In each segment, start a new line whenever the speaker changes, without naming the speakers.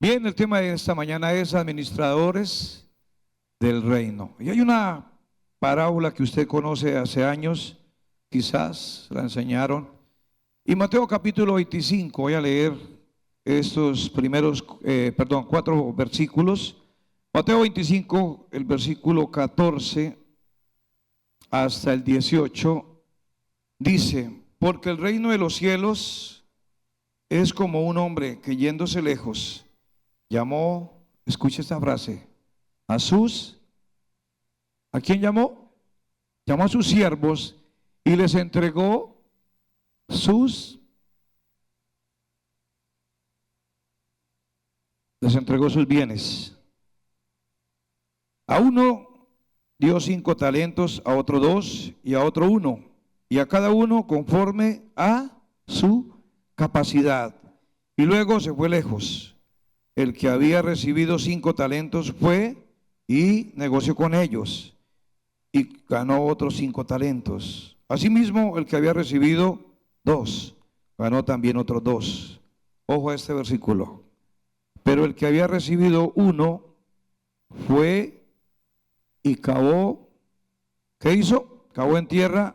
Bien, el tema de esta mañana es administradores del reino. Y hay una parábola que usted conoce hace años, quizás la enseñaron. Y Mateo capítulo 25, voy a leer estos primeros, 4 versículos. Mateo 25, el versículo 14 hasta el 18, dice: porque el reino de los cielos es como un hombre que yéndose lejos, llamó, escucha esta frase, ¿a quién llamó? Llamó a sus siervos y sus, les entregó sus bienes. A uno dio 5 talentos, a otro 2 y a otro 1, y a cada uno conforme a su capacidad. Y luego se fue lejos. El que había recibido 5 talentos fue y negoció con ellos y ganó otros 5 talentos. Asimismo, el que había recibido 2 ganó también otros 2. Ojo a este versículo. Pero el que había recibido 1 fue y cavó. ¿Qué hizo? Cavó en tierra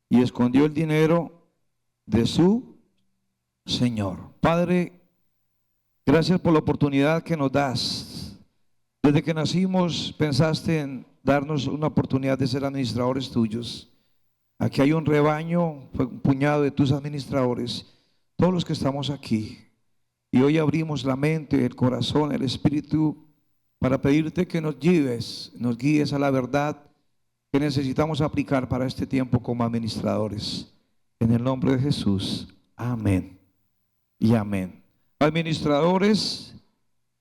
y escondió el dinero de su señor. Padre, gracias por la oportunidad que nos das. Desde que nacimos pensaste en darnos una oportunidad de ser administradores tuyos. Aquí hay un rebaño, un puñado de tus administradores, todos los que estamos aquí. Y hoy abrimos la mente, el corazón, el espíritu, para pedirte que nos guíes a la verdad que necesitamos aplicar para este tiempo como administradores. En el nombre de Jesús, amén y amén. Administradores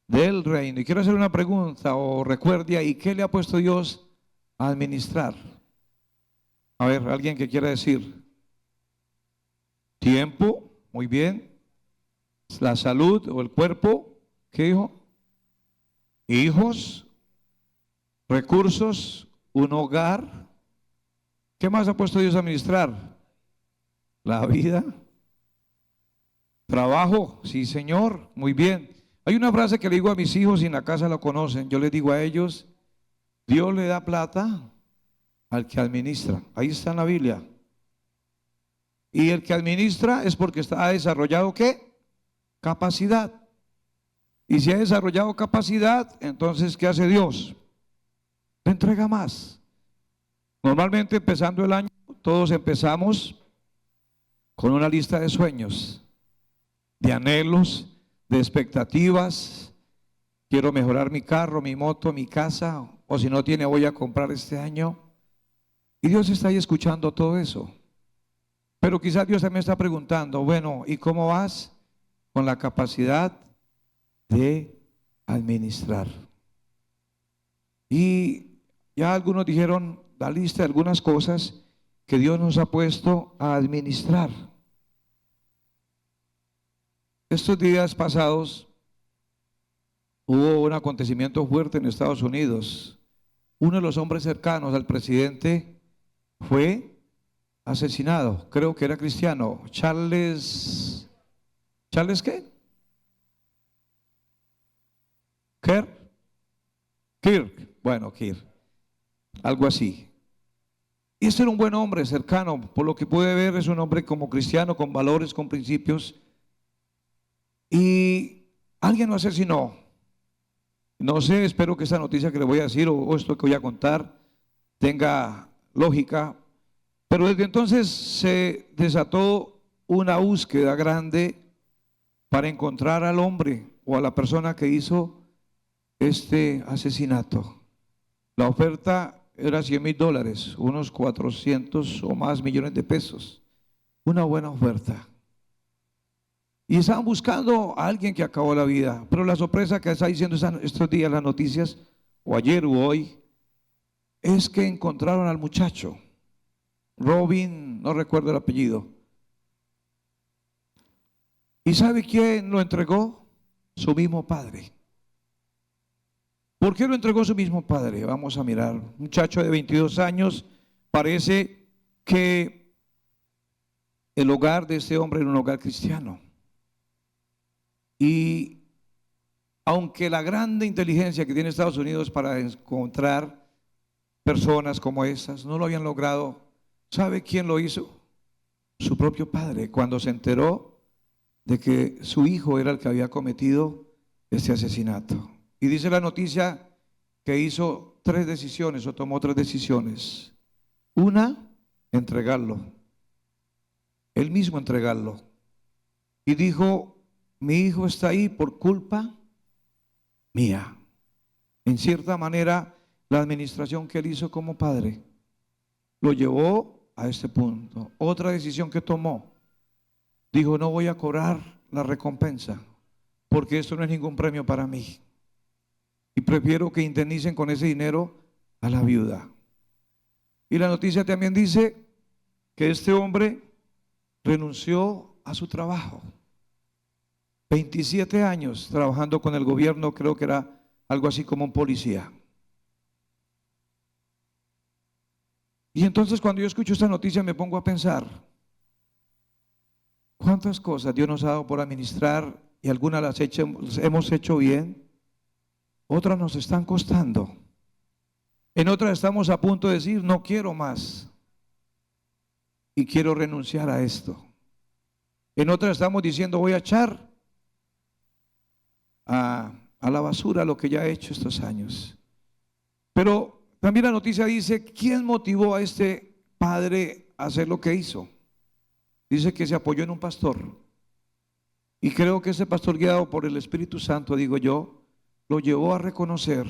del reino. Y quiero hacer una pregunta, o recuerde ahí, ¿qué le ha puesto Dios a administrar? A ver, alguien que quiera decir. Tiempo, muy bien. La salud o el cuerpo, ¿qué dijo? Hijos, recursos, un hogar. ¿Qué más ha puesto Dios a administrar? La vida. Trabajo, sí señor, muy bien. Hay una frase que le digo a mis hijos y en la casa la conocen. Yo les digo a ellos: Dios le da plata al que administra. Ahí está en la Biblia. Y el que administra es porque ha desarrollado ¿qué? Capacidad. Y si ha desarrollado capacidad, entonces ¿qué hace Dios? Le entrega más. Normalmente empezando el año, todos empezamos con una lista de sueños, de anhelos, de expectativas. Quiero mejorar mi carro, mi moto, mi casa, o si no tiene, voy a comprar este año. Y Dios está ahí escuchando todo eso. Pero quizás Dios también está preguntando: bueno, ¿y cómo vas con la capacidad de administrar? Y ya algunos dijeron la lista de algunas cosas que Dios nos ha puesto a administrar. Estos días pasados hubo un acontecimiento fuerte en Estados Unidos. Uno de los hombres cercanos al presidente fue asesinado. Creo que era cristiano. ¿Charles qué? Kirk. Bueno, Kirk. Algo así. Y este era un buen hombre cercano. Por lo que pude ver, es un hombre como cristiano, con valores, con principios. Y alguien lo asesinó. No sé, espero que esta noticia que le voy a decir o esto que voy a contar tenga lógica. Pero desde entonces se desató una búsqueda grande para encontrar al hombre o a la persona que hizo este asesinato. La oferta era $100,000, unos 400 o más millones de pesos. Una buena oferta. Y estaban buscando a alguien que acabó la vida. Pero la sorpresa que está diciendo estos días las noticias, o ayer o hoy, es que encontraron al muchacho. Robin, no recuerdo el apellido. ¿Y sabe quién lo entregó? Su mismo padre. ¿Por qué lo entregó su mismo padre? Vamos a mirar. Un muchacho de 22 años, parece que el hogar de este hombre era un hogar cristiano. Y Aunque la grande inteligencia que tiene Estados Unidos para encontrar personas como esas no lo habían logrado, ¿sabe quién lo hizo? Su propio padre, cuando se enteró de que su hijo era el que había cometido este asesinato. Y dice la noticia que hizo 3 decisiones o tomó 3 decisiones. Una, entregarlo. Él mismo entregarlo. Y dijo, mi hijo está ahí por culpa mía. En cierta manera, la administración que él hizo como padre lo llevó a este punto. Otra decisión que tomó, dijo, no voy a cobrar la recompensa, porque esto no es ningún premio para mí. Y prefiero que indemnicen con ese dinero a la viuda. Y la noticia también dice que este hombre renunció a su trabajo. 27 años trabajando con el gobierno, creo que era algo así como un policía. Y entonces cuando yo escucho esta noticia me pongo a pensar, ¿cuántas cosas Dios nos ha dado por administrar y algunas las hemos hecho bien? Otras nos están costando. En otras estamos a punto de decir, no quiero más y quiero renunciar a esto. En otras estamos diciendo, voy a echar a la basura lo que ya he hecho estos años. Pero también la noticia dice, ¿quién motivó a este padre a hacer lo que hizo? Dice que se apoyó en un pastor. Y creo que ese pastor, guiado por el Espíritu Santo, digo yo, lo llevó a reconocer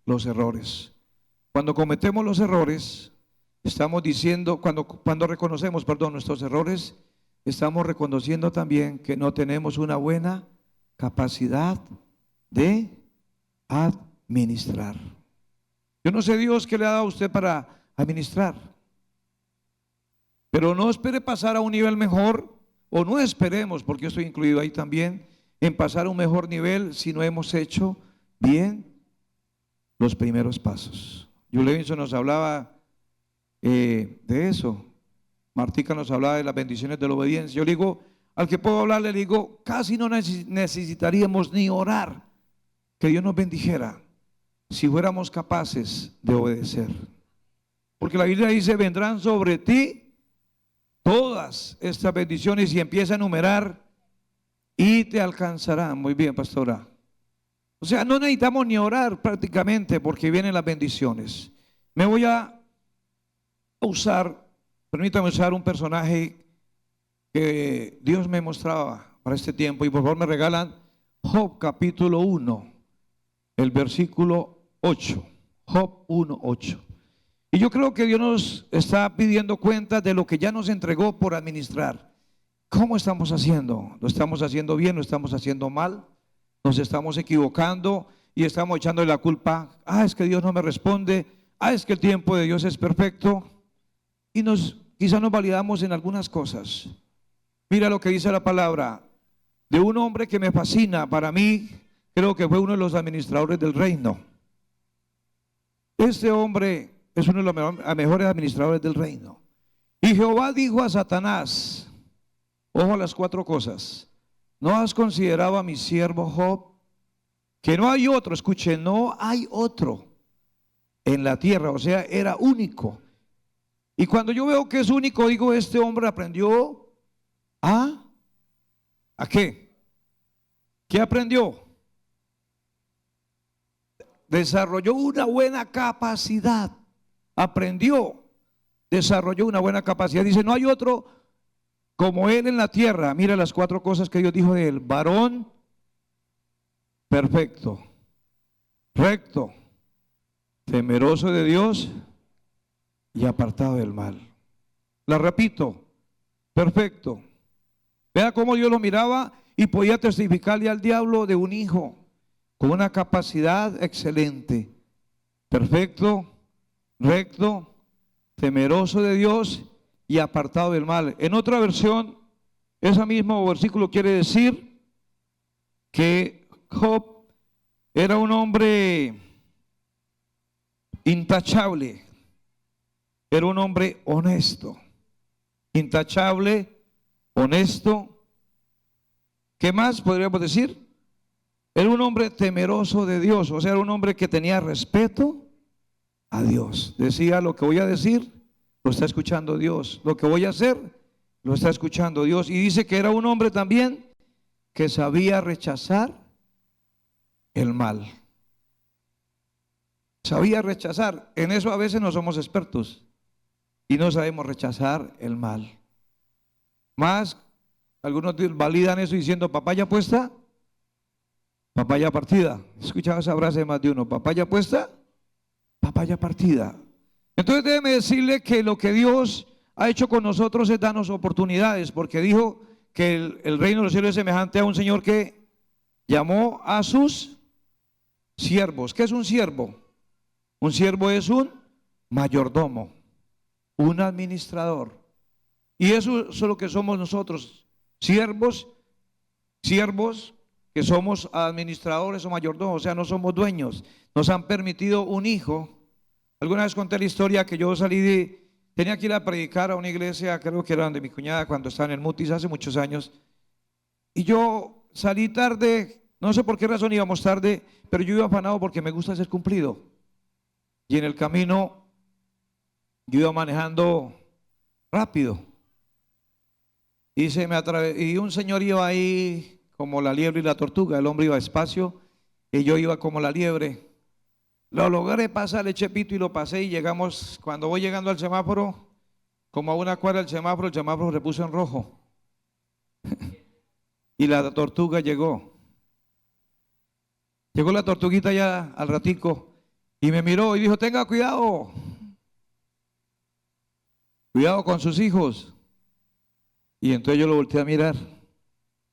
los errores. Cuando cometemos los errores, estamos diciendo, cuando reconocemos, nuestros errores, estamos reconociendo también que no tenemos una buena capacidad de administrar. Yo no sé Dios qué le ha dado a usted para administrar, pero no espere pasar a un nivel mejor, o no esperemos, porque yo estoy incluido ahí también, en pasar a un mejor nivel si no hemos hecho bien los primeros pasos. Jules Levinson nos hablaba de eso. Martica nos hablaba de las bendiciones de la obediencia. Yo le digo, al que puedo hablar, le digo, casi no necesitaríamos ni orar que Dios nos bendijera si fuéramos capaces de obedecer. Porque la Biblia dice, vendrán sobre ti todas estas bendiciones, y empieza a enumerar y te alcanzarán. Muy bien, pastora. O sea, no necesitamos ni orar prácticamente porque vienen las bendiciones. Me voy a usar, permítame usar un personaje que Dios me mostraba para este tiempo, y por favor me regalan Job capítulo 1, el versículo 8. Job 1, 8. Y yo creo que Dios nos está pidiendo cuenta de lo que ya nos entregó por administrar. ¿Cómo estamos haciendo? ¿Lo estamos haciendo bien? ¿Lo estamos haciendo mal? ¿Nos estamos equivocando y estamos echándole la culpa? Es que Dios no me responde. Es que el tiempo de Dios es perfecto. Y quizás nos validamos en algunas cosas. Mira lo que dice la palabra de un hombre que me fascina. Para mí, creo que fue uno de los administradores del reino. Este hombre es uno de los mejores administradores del reino. Y Jehová dijo a Satanás, ojo a las 4 cosas: ¿no has considerado a mi siervo Job? Que no hay otro, escuche, no hay otro en la tierra, o sea, era único. Y cuando yo veo que es único, digo, este hombre aprendió ¿a qué? ¿Qué aprendió? Desarrolló una buena capacidad. Aprendió, desarrolló una buena capacidad. Dice, no hay otro como él en la tierra. Mira las 4 cosas que Dios dijo de él: varón perfecto, recto, temeroso de Dios y apartado del mal. La repito: perfecto. Vea cómo Dios lo miraba y podía testificarle al diablo de un hijo con una capacidad excelente. Perfecto, recto, temeroso de Dios y apartado del mal. En otra versión, ese mismo versículo quiere decir que Job era un hombre intachable, era un hombre honesto, intachable, honesto. ¿Qué más podríamos decir? Era un hombre temeroso de Dios, o sea, era un hombre que tenía respeto a Dios. Decía, lo que voy a decir, lo está escuchando Dios. Lo que voy a hacer, lo está escuchando Dios. Y dice que era un hombre también que sabía rechazar el mal. Sabía rechazar. En eso a veces no somos expertos y no sabemos rechazar el mal. Más, algunos validan eso diciendo papaya puesta, papaya partida. He escuchado esa frase de más de uno: papaya puesta, papaya partida. Entonces déjeme decirle que lo que Dios ha hecho con nosotros es darnos oportunidades, porque dijo que el reino de los cielos es semejante a un señor que llamó a sus siervos. ¿Qué es un siervo? Un siervo es un mayordomo, un administrador. Y eso es lo que somos nosotros, siervos que somos administradores o mayordomos, o sea, no somos dueños. Nos han permitido un hijo. Alguna vez conté la historia que yo tenía que ir a predicar a una iglesia, creo que era donde mi cuñada, cuando estaba en el Mutis hace muchos años, y yo salí tarde, no sé por qué razón íbamos tarde, pero yo iba afanado porque me gusta ser cumplido. Y en el camino yo iba manejando rápido. Y un señor iba ahí como la liebre y la tortuga. El hombre iba despacio y yo iba como la liebre. Lo logré pasar, le eché pito y lo pasé, y llegamos, cuando voy llegando al semáforo, como a una cuadra del semáforo, el semáforo se puso en rojo. Y la tortuga llegó. Llegó la tortuguita ya al ratico y me miró y dijo: tenga cuidado, cuidado con sus hijos. Y entonces yo lo volteé a mirar.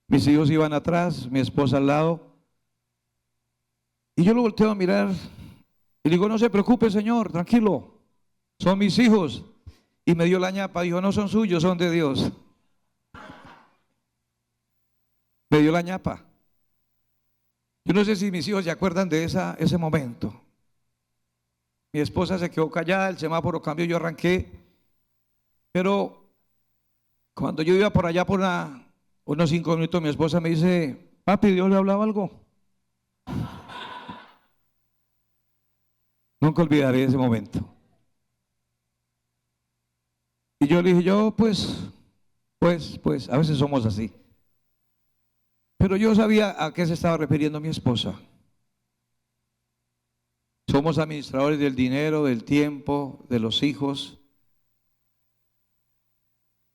Mis hijos iban atrás, mi esposa al lado. Y yo lo volteo a mirar y le digo: no se preocupe, señor, tranquilo, son mis hijos. Y me dio la ñapa, dijo: no son suyos, son de Dios. Me dio la ñapa. Yo no sé si mis hijos se acuerdan de ese momento. Mi esposa se quedó callada, el semáforo cambió, yo arranqué. Pero cuando yo iba por allá por unos 5 minutos, mi esposa me dice: papi, ¿Dios le hablaba algo? Nunca olvidaré ese momento. Y yo le dije: pues, a veces somos así. Pero yo sabía a qué se estaba refiriendo mi esposa. Somos administradores del dinero, del tiempo, de los hijos.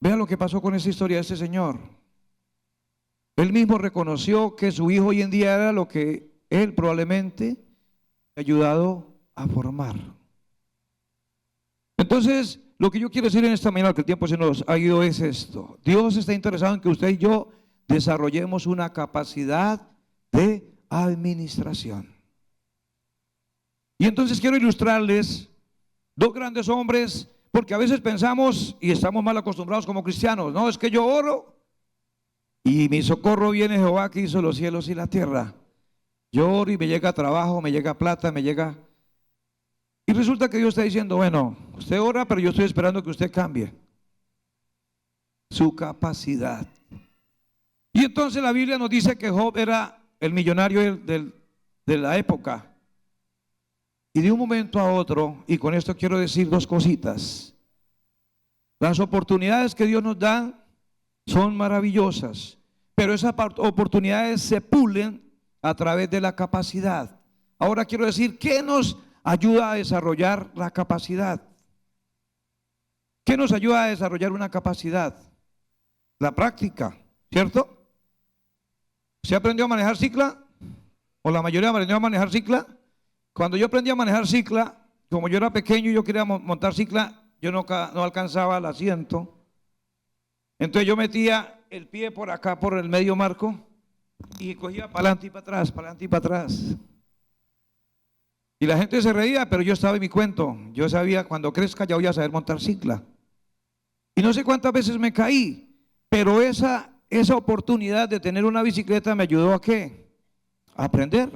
Vean lo que pasó con esa historia de este señor. Él mismo reconoció que su hijo hoy en día era lo que él probablemente ha ayudado a formar. Entonces, lo que yo quiero decir en esta mañana, que el tiempo se nos ha ido, es esto: Dios está interesado en que usted y yo desarrollemos una capacidad de administración. Y entonces quiero ilustrarles dos grandes hombres, porque a veces pensamos y estamos mal acostumbrados como cristianos: no, es que yo oro y mi socorro viene Jehová, que hizo los cielos y la tierra. Yo oro y me llega trabajo, me llega plata, me llega... Y resulta que Dios está diciendo: bueno, usted ora, pero yo estoy esperando que usted cambie su capacidad. Y entonces la Biblia nos dice que Job era el millonario de la época. Y de un momento a otro, y con esto quiero decir dos cositas: las oportunidades que Dios nos da son maravillosas, pero esas oportunidades se pulen a través de la capacidad. Ahora quiero decir, ¿qué nos ayuda a desarrollar la capacidad? ¿Qué nos ayuda a desarrollar una capacidad? La práctica, ¿cierto? ¿Se aprendió a manejar cicla? ¿O la mayoría aprendió a manejar cicla? Cuando yo aprendí a manejar cicla, como yo era pequeño y yo quería montar cicla, yo no alcanzaba el asiento. Entonces yo metía el pie por acá, por el medio marco, y cogía para adelante y para atrás, para adelante y para atrás. Y la gente se reía, pero yo estaba en mi cuento. Yo sabía, cuando crezca ya voy a saber montar cicla. Y no sé cuántas veces me caí, pero esa oportunidad de tener una bicicleta me ayudó ¿a qué? A aprender.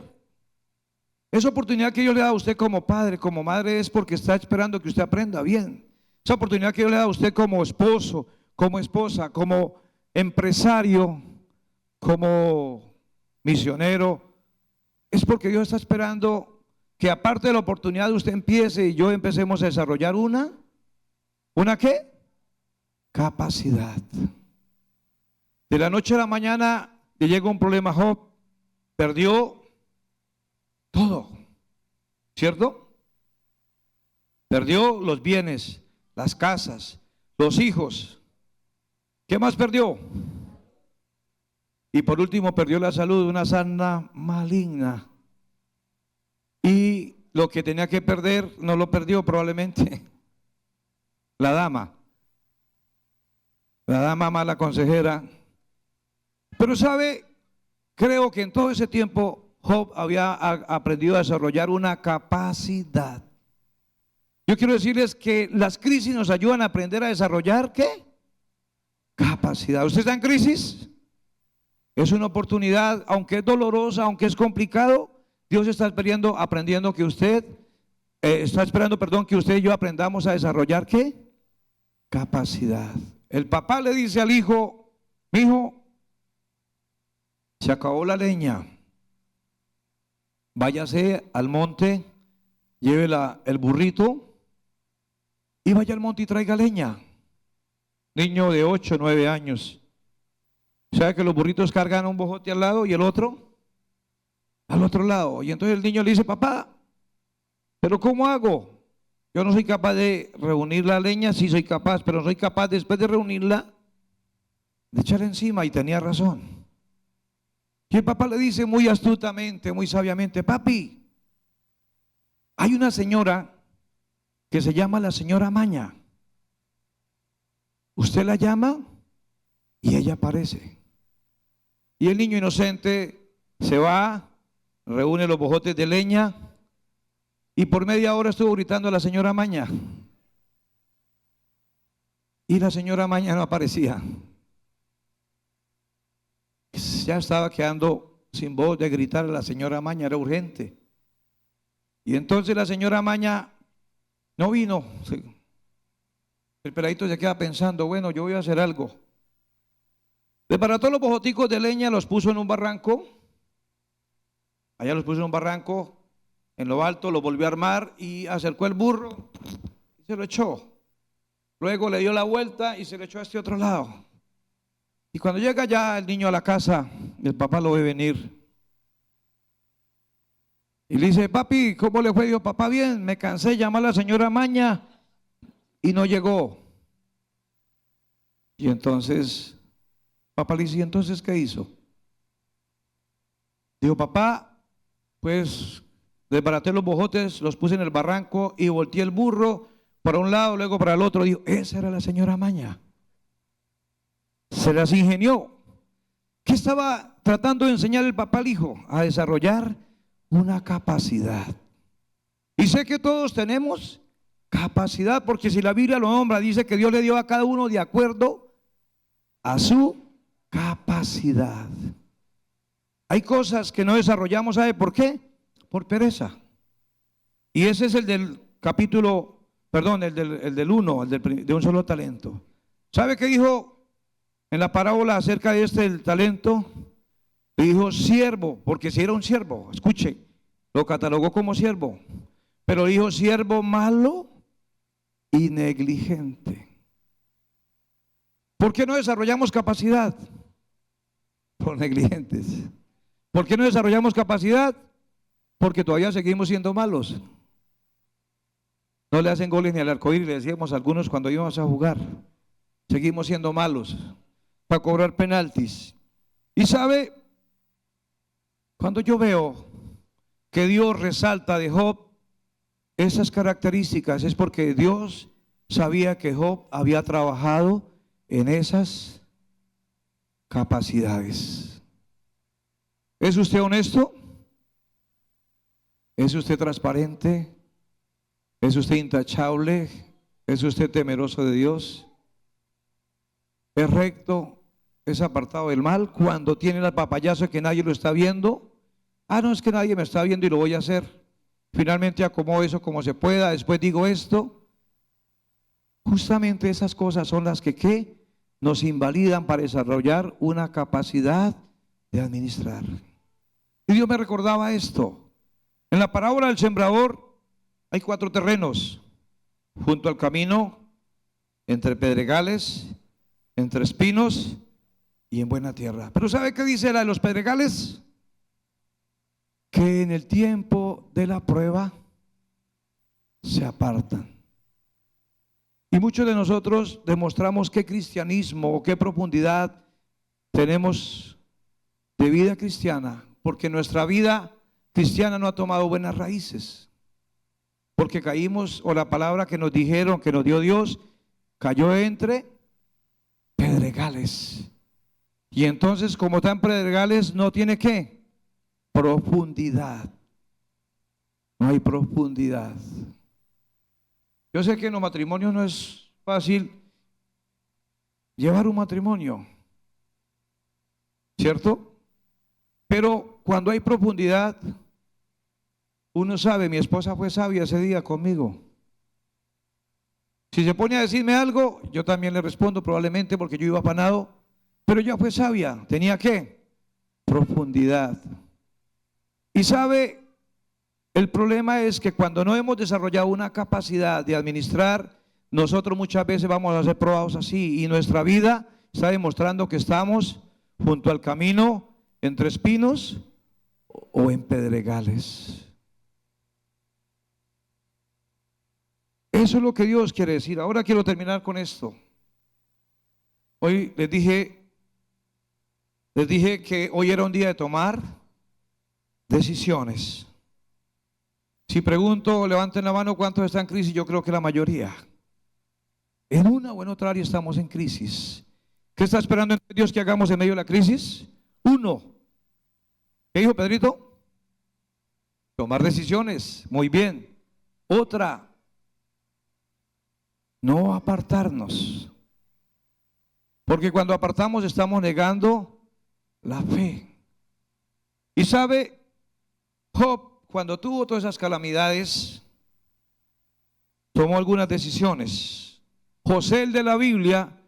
Esa oportunidad que Dios le da a usted como padre, como madre, es porque está esperando que usted aprenda bien. Esa oportunidad que Dios le da a usted como esposo, como esposa, como empresario, como misionero, es porque Dios está esperando que aparte de la oportunidad usted empiece y yo empecemos a desarrollar ¿una qué? Capacidad. De la noche a la mañana le llega un problema a Job, perdió todo, ¿cierto? Perdió los bienes, las casas, los hijos. ¿Qué más perdió? Y por último perdió la salud, una sarna maligna. Y lo que tenía que perder no lo perdió probablemente. La dama mala consejera. Pero sabe, creo que en todo ese tiempo Job había aprendido a desarrollar una capacidad. Yo quiero decirles que las crisis nos ayudan a aprender a desarrollar ¿qué? Capacidad. ¿Usted está en crisis? Es una oportunidad, aunque es dolorosa, aunque es complicado, Dios está aprendiendo que usted, está esperando, que usted y yo aprendamos a desarrollar ¿qué? Capacidad. El papá le dice al hijo, mijo, se acabó la leña, váyase al monte, lleve el burrito y vaya al monte y traiga leña. Niño de 8, 9 años. ¿Sabe que los burritos cargan un bojote al lado y el otro al otro lado? Y entonces el niño le dice, papá, ¿pero cómo hago? Yo no soy capaz de reunir la leña, sí soy capaz, pero no soy capaz después de reunirla de echarla encima. Y tenía razón. Y el papá le dice muy astutamente, muy sabiamente, papi, hay una señora que se llama la señora Maña. Usted la llama y ella aparece. Y el niño inocente se va, reúne los bojotes de leña y por media hora estuvo gritando a la señora Maña. Y la señora Maña no aparecía. Ya estaba quedando sin voz de gritar a la señora Maña, era urgente. Y entonces la señora Maña no vino. El peladito se queda pensando, bueno, yo voy a hacer algo. Desbarató los bojoticos de leña, los puso en un barranco. Allá los puso en un barranco, en lo alto, lo volvió a armar y acercó el burro y se lo echó. Luego le dio la vuelta y se lo echó a este otro lado. Y cuando llega ya el niño a la casa, el papá lo ve venir. Y le dice, papi, ¿cómo le fue? Dijo, papá, bien, me cansé de llamar a la señora Maña y no llegó. Y entonces, papá le dice, ¿y entonces qué hizo? Dijo, papá, pues desbaraté los bojotes, los puse en el barranco y volteé el burro para un lado, luego para el otro. Dijo, esa era la señora Maña. Se las ingenió. ¿Qué estaba tratando de enseñar el papá al hijo? A desarrollar una capacidad. Y sé que todos tenemos capacidad, porque si la Biblia lo nombra, dice que Dios le dio a cada uno de acuerdo a su capacidad. Hay cosas que no desarrollamos, ¿sabe por qué? Por pereza. Y ese es el del capítulo, perdón, el del 1, de un solo talento. ¿Sabe qué dijo en la parábola acerca de el talento? Le dijo siervo, porque si era un siervo, escuche, lo catalogó como siervo, pero dijo siervo malo y negligente. ¿Por qué no desarrollamos capacidad? Por negligentes. ¿Por qué no desarrollamos capacidad? Porque todavía seguimos siendo malos. No le hacen goles ni al arcoíris, le decíamos a algunos cuando íbamos a jugar. Seguimos siendo malos para cobrar penaltis. Y sabe, cuando yo veo que Dios resalta de Job esas características, es porque Dios sabía que Job había trabajado en esas capacidades. ¿Es usted honesto? ¿Es usted transparente? ¿Es usted intachable? ¿Es usted temeroso de Dios? ¿Es recto? ¿Es apartado del mal? Cuando tiene el papayazo que nadie lo está viendo. No, es que nadie me está viendo y lo voy a hacer. Finalmente acomodo eso como se pueda, después digo esto. Justamente esas cosas son las que ¿qué? Nos invalidan para desarrollar una capacidad de administrar. Y Dios me recordaba esto. En la parábola del sembrador hay 4 terrenos: junto al camino, entre pedregales, entre espinos y en buena tierra. Pero ¿sabe qué dice la de los pedregales? Que en el tiempo de la prueba se apartan. Y muchos de nosotros demostramos qué cristianismo o qué profundidad tenemos de vida cristiana, porque nuestra vida cristiana no ha tomado buenas raíces, porque caímos, o la palabra que nos dijeron, que nos dio Dios, cayó entre pedregales. Y entonces, como están pedregales, no tiene ¿qué? Profundidad. No hay profundidad. Yo sé que en los matrimonios no es fácil llevar un matrimonio, ¿cierto? Pero cuando hay profundidad, uno sabe. Mi esposa fue sabia ese día conmigo. Si se pone a decirme algo, yo también le respondo probablemente, porque yo iba afanado, pero ella fue sabia. ¿Tenía qué? Profundidad. Y sabe, el problema es que cuando no hemos desarrollado una capacidad de administrar, nosotros muchas veces vamos a ser probados así, y nuestra vida está demostrando que estamos junto al camino, entre espinos o en pedregales. Eso es lo que Dios quiere decir. Ahora quiero terminar con esto. Hoy les dije que hoy era un día de tomar decisiones. Si pregunto, levanten la mano, ¿cuántos están en crisis? Yo creo que la mayoría. En una o en otra área estamos en crisis. ¿Qué está esperando Dios que hagamos en medio de la crisis? Uno. ¿Qué dijo Pedrito? Tomar decisiones. Muy bien. Otra. No apartarnos. Porque cuando apartamos estamos negando la fe. Y sabe, Job, cuando tuvo todas esas calamidades, tomó algunas decisiones. José, el de la Biblia,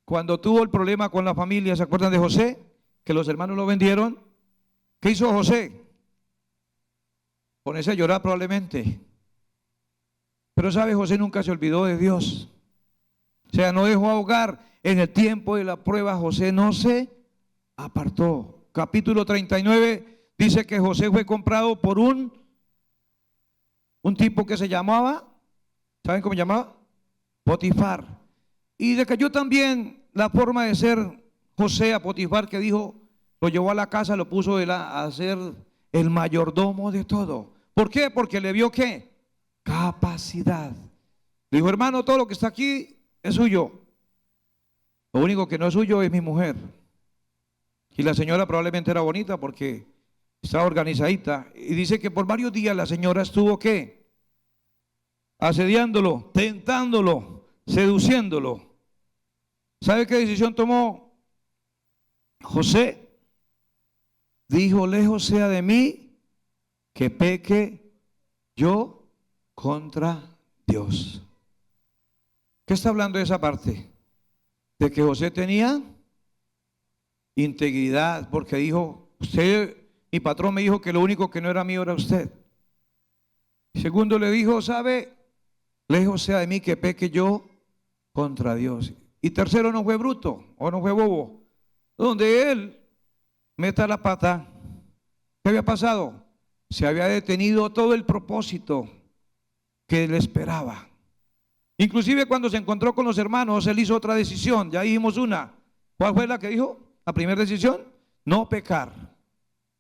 cuando tuvo el problema con la familia, ¿se acuerdan de José? Que los hermanos lo vendieron. ¿Qué hizo José? Ponerse a llorar probablemente. Pero sabe, José nunca se olvidó de Dios. O sea, no dejó ahogar. En el tiempo de la prueba, José no se apartó. Capítulo 39 dice que José fue comprado por un tipo que se llamaba, ¿saben cómo se llamaba? Potifar. Y le cayó también la forma de ser José a Potifar, que dijo, lo llevó a la casa, lo puso a ser el mayordomo de todo. ¿Por qué? Porque le vio ¿qué? Capacidad. Le dijo, hermano, todo lo que está aquí es suyo. Lo único que no es suyo es mi mujer. Y la señora probablemente era bonita porque estaba organizadita. Y dice que por varios días la señora estuvo ¿qué? Asediándolo, tentándolo, seduciéndolo. ¿Sabe qué decisión tomó José? Dijo, lejos sea de mí que peque yo contra Dios. ¿Qué está hablando de esa parte? De que José tenía integridad, porque dijo, usted, mi patrón me dijo que lo único que no era mío era usted. Segundo, le dijo, sabe, lejos sea de mí que peque yo contra Dios. Y tercero, no fue bruto o no fue bobo. Donde él meta la pata, ¿qué había pasado? Se había detenido todo el propósito que le esperaba. Inclusive cuando se encontró con los hermanos, él hizo otra decisión. Ya dijimos una. ¿Cuál fue la que dijo? La primera decisión, no pecar.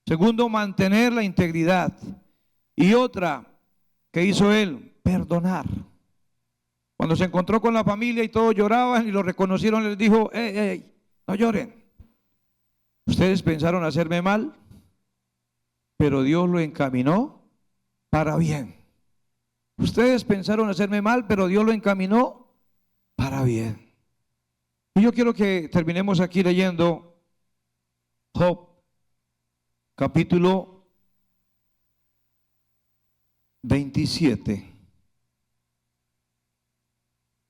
Segundo, mantener la integridad. Y otra, ¿qué hizo él? Perdonar. Cuando se encontró con la familia y todos lloraban y lo reconocieron, les dijo, no lloren. Ustedes pensaron hacerme mal, pero Dios lo encaminó para bien. Ustedes pensaron hacerme mal, pero Dios lo encaminó para bien. Y yo quiero que terminemos aquí leyendo Job, capítulo 27.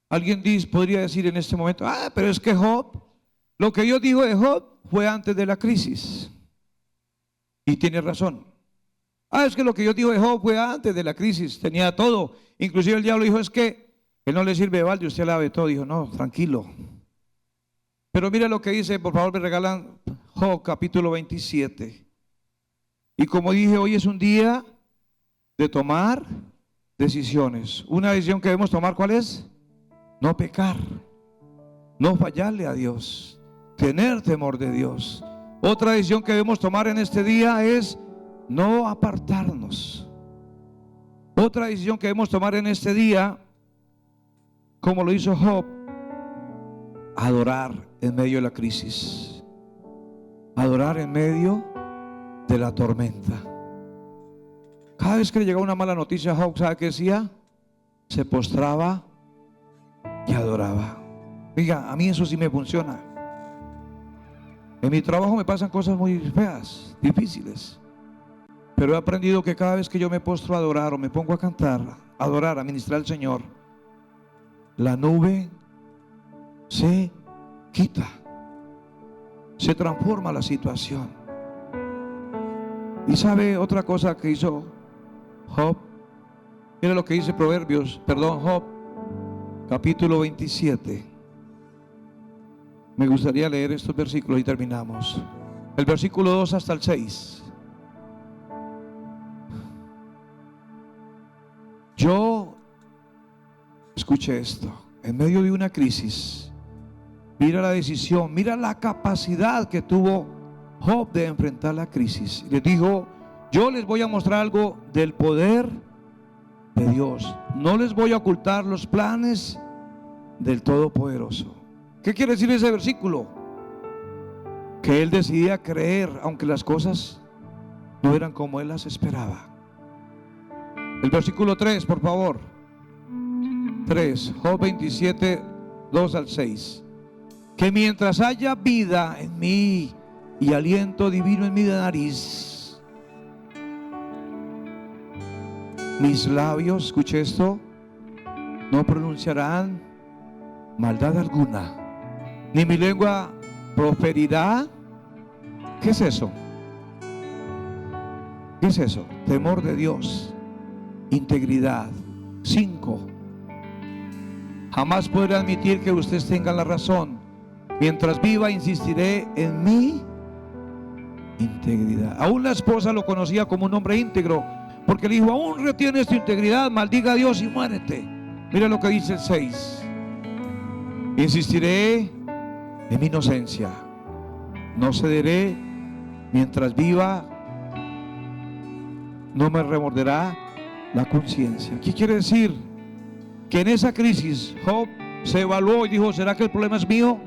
Alguien podría decir en este momento, pero es que Job, lo que Dios dijo de Job fue antes de la crisis. Y tiene razón. Ah, es que lo que yo digo de Job fue antes de la crisis, tenía todo. Inclusive el diablo dijo, es que él no le sirve de balde, usted lave todo. Dijo, no, tranquilo. Pero mira lo que dice, por favor me regalan Job capítulo 27. Y como dije, hoy es un día de tomar decisiones. Una decisión que debemos tomar, ¿cuál es? No pecar, no fallarle a Dios, tener temor de Dios. Otra decisión que debemos tomar en este día es no apartarnos. Otra decisión que debemos tomar en este día, como lo hizo Job, adorar en medio de la crisis, adorar en medio de la tormenta. Cada vez que le llegaba una mala noticia a Job, ¿sabe qué decía? Se postraba y adoraba. Oiga, a mí eso sí me funciona. En mi trabajo me pasan cosas muy feas, difíciles, pero he aprendido que cada vez que yo me postro a adorar o me pongo a cantar, a adorar, a ministrar al Señor, la nube se quita, se transforma la situación. Y sabe otra cosa que hizo Job. Mira lo que dice Job capítulo 27. Me gustaría leer estos versículos y terminamos. El versículo 2 hasta el 6. Yo, escuche esto, en medio de una crisis, mira la decisión, mira la capacidad que tuvo Job de enfrentar la crisis. Les dijo, yo les voy a mostrar algo del poder de Dios. No les voy a ocultar los planes del Todopoderoso. ¿Qué quiere decir ese versículo? Que él decidía creer aunque las cosas no eran como él las esperaba. El versículo 3, por favor. 3, Job 27, 2 al 6. Que mientras haya vida en mí y aliento divino en mi nariz, mis labios, escuche esto, no pronunciarán maldad alguna, ni mi lengua proferirá. ¿Qué es eso? ¿Qué es eso? Temor de Dios, integridad. 5. Jamás podré admitir que ustedes tengan la razón. Mientras viva, insistiré en mi integridad. Aún la esposa lo conocía como un hombre íntegro, porque le dijo, aún retienes tu integridad, maldiga a Dios y muérete. Mira lo que dice el 6. Insistiré en mi inocencia, no cederé. Mientras viva, no me remorderá la conciencia. ¿Qué quiere decir? Que en esa crisis Job se evaluó y dijo, ¿será que el problema es mío?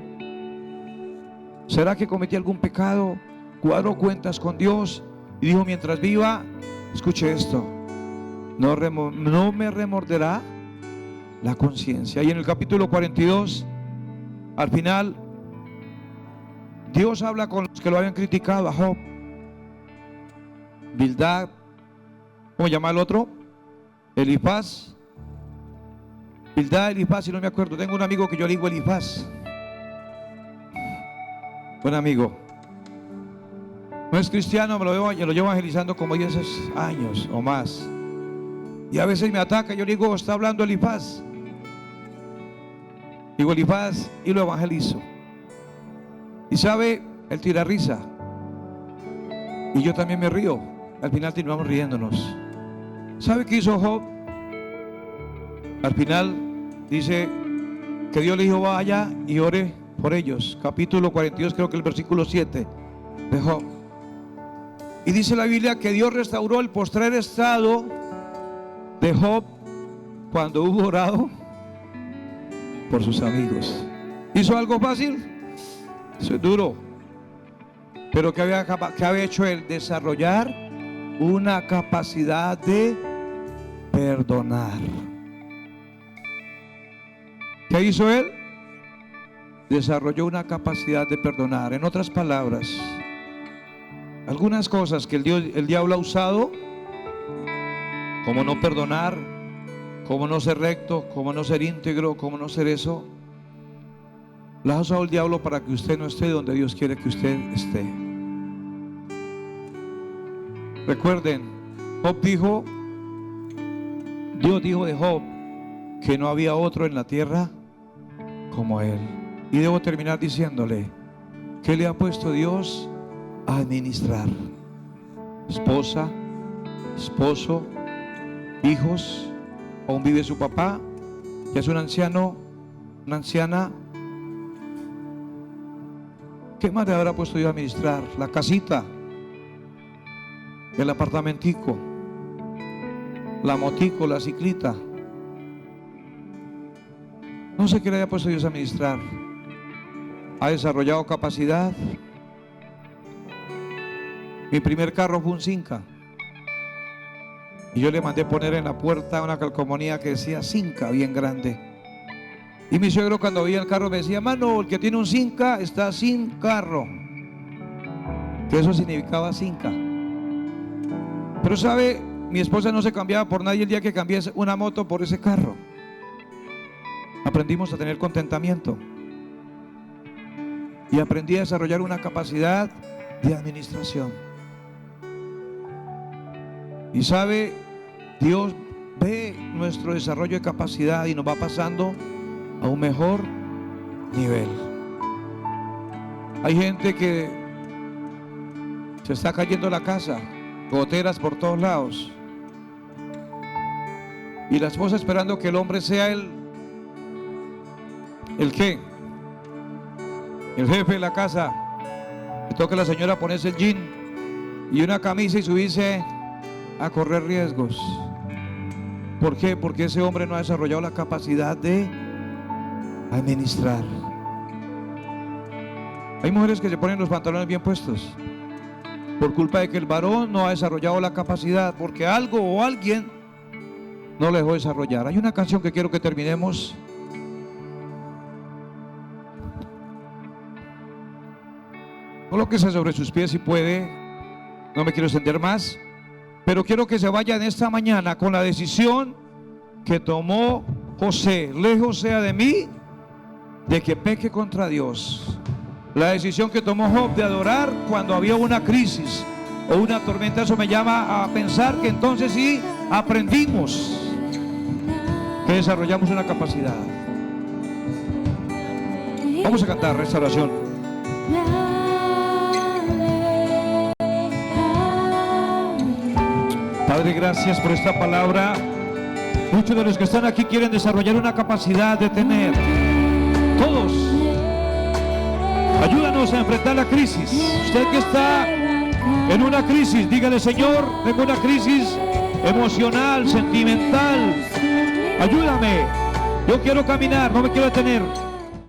¿Será que cometí algún pecado? Cuadró cuentas con Dios y dijo, mientras viva, escuche esto, no me remorderá la conciencia. Y en el capítulo 42, al final, Dios habla con los que lo habían criticado a Job. Bildad, ¿cómo llama el otro? Elifaz. Bildad, Elifaz, si no me acuerdo. Tengo un amigo que yo le digo Elifaz. Buen amigo. No es cristiano, me lo llevo evangelizando como 10 años o más. Y a veces me ataca, yo le digo, está hablando Elifaz. Digo Elifaz y lo evangelizo. Y sabe, él tira risa. Y yo también me río. Al final terminamos riéndonos. ¿Sabe qué hizo Job? Al final dice que Dios le dijo, vaya y ore por ellos. Capítulo 42, creo que el versículo 7 de Job. Y dice la Biblia que Dios restauró el postrer estado de Job cuando hubo orado por sus amigos. ¿Hizo algo fácil? Eso es duro. Pero ¿qué había hecho él? Desarrollar una capacidad de perdonar. ¿Qué hizo él? Desarrolló una capacidad de perdonar. En otras palabras, algunas cosas que el diablo ha usado, como no perdonar, como no ser recto, como no ser íntegro, como no ser eso, las ha usado el diablo para que usted no esté donde Dios quiere que usted esté. Recuerden, Job dijo, Dios dijo de Job que no había otro en la tierra como él. Y debo terminar diciéndole, ¿qué le ha puesto Dios a administrar? Esposa, esposo, hijos, aún vive su papá, ya es un anciano, una anciana. ¿Qué más le habrá puesto Dios a administrar? La casita, el apartamentico, la motico, la ciclita. No sé qué le haya puesto Dios a administrar. Ha desarrollado capacidad. Mi primer carro fue un Cinca. Y yo le mandé poner en la puerta una calcomanía que decía Cinca, bien grande. Y mi suegro cuando veía el carro me decía, mano, el que tiene un Cinca está sin carro. Que eso significaba Cinca. Pero sabe, mi esposa no se cambiaba por nadie el día que cambié una moto por ese carro. Aprendimos a tener contentamiento. Y aprendí a desarrollar una capacidad de administración. Y sabe, Dios ve nuestro desarrollo de capacidad y nos va pasando a un mejor nivel. Hay gente que se está cayendo la casa, goteras por todos lados. Y la esposa esperando que el hombre sea ¿el qué? El jefe de la casa. Le toca a la señora ponerse el jean y una camisa y subirse a correr riesgos. ¿Por qué? Porque ese hombre no ha desarrollado la capacidad de administrar. Hay mujeres que se ponen los pantalones bien puestos por culpa de que el varón no ha desarrollado la capacidad, porque algo o alguien no le dejó desarrollar. Hay una canción que quiero que terminemos. Colóquese sobre sus pies si puede. No me quiero extender más, pero quiero que se vaya en esta mañana con la decisión que tomó José. Lejos sea de mí de que peque contra Dios. La decisión que tomó Job de adorar cuando había una crisis o una tormenta. Eso me llama a pensar que entonces sí aprendimos, que desarrollamos una capacidad. Vamos a cantar Restauración. Padre, gracias por esta palabra. Muchos de los que están aquí quieren desarrollar una capacidad de tener. Todos. Ayúdanos a enfrentar la crisis. Usted que está en una crisis, dígale: Señor, tengo una crisis emocional, sentimental. Ayúdame. Yo quiero caminar, no me quiero detener.